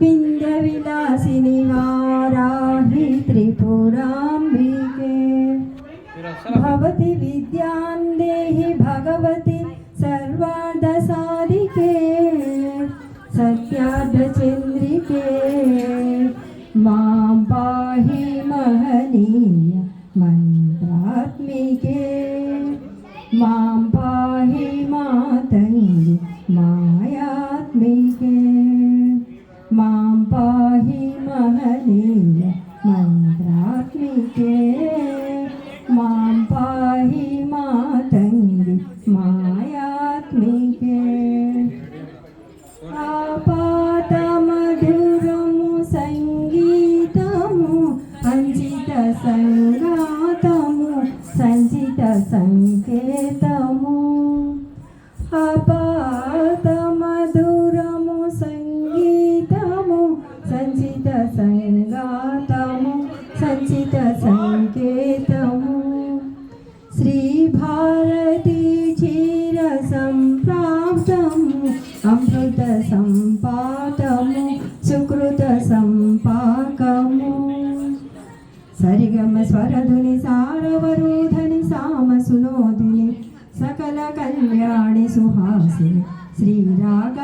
विंध्यविलासिनि वाराहि त्रिपुराम्बिके भवति विद्यां देहि भगवति सर्वार्धसाधिके सत्यार्धचन्द्रिके मां पाहि महनीय मन्त्रात्मिके मां पाहि मातङ्गी मायात्मिके मां पाहि महनीय मन्त्रात्मिके मां पाहि मातङ्गी मायात्मिके आपातमधुरमु सङ्गीतमु अंजितसङ्गातमु संजितसङ्केतमु आपातमधुरमु सङ्गीतमु संजितसङ्गातमु संजितसङ्केतमु श्रीभारती क्षीरसम्प्राप्तमु अमृतसम्पातमु सुकृतसम्पाकमु सरिगम स्वरधुनि सारवरोधनि सामसुनोदिनि सकल कल्याणि सुहासिनि श्रीरागालयवासिनि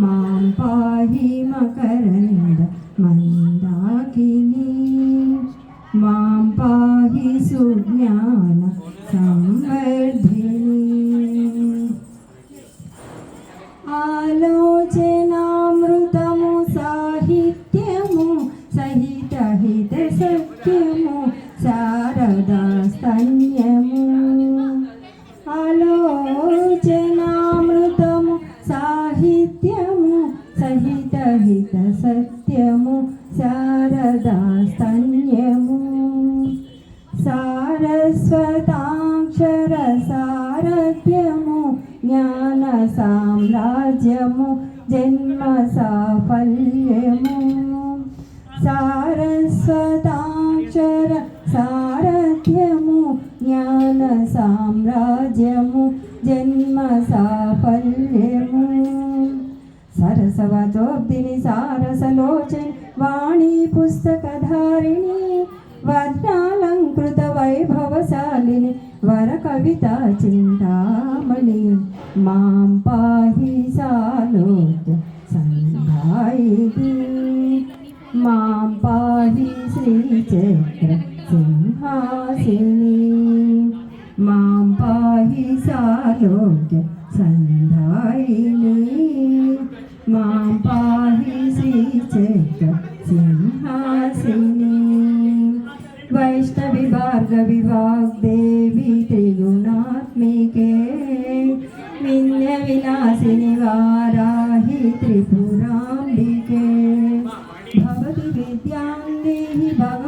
मां पाहि मकरन्द मन्दाकिनी मां पाहि सुज्ञान संवर्धिनी आलोचनामृतमु साहित्यमु सहितहितसत्यमु शारदास्तन्यमु आलोचनामृतमु साहित्यमु सहितहितसत्यमु शारदास्तन्यमु सारस्वताक्षरसारथ्यमु ज्ञानसाम्राज्यमु जन्मसाफल्यमु सारस्वताक्षरसारथ्यमु ज्ञानसाम्राज्यमु जन्मसाफल्यमु सरसवतोब्धिनि सारसलोचनि वाणी पुस्तकधारिणी वर्णालंकृत वैभवशालिनी वरकविता चिन्तामणि मां पाहि सालोक्य सन्धायिनी मां पाहि श्रीचक्र सिंहासिनी मां पाहि सालोक्य सन्धायिनी मां पाहि श्रीचक्र सिंहासिनी वैष्णवी भार्गवी वाग्देवी त्रिगुणात्मिके विन्ध्यविलासिनि वाराहि त्रिपुराम्बिके भवति विद्यां देहि भगवति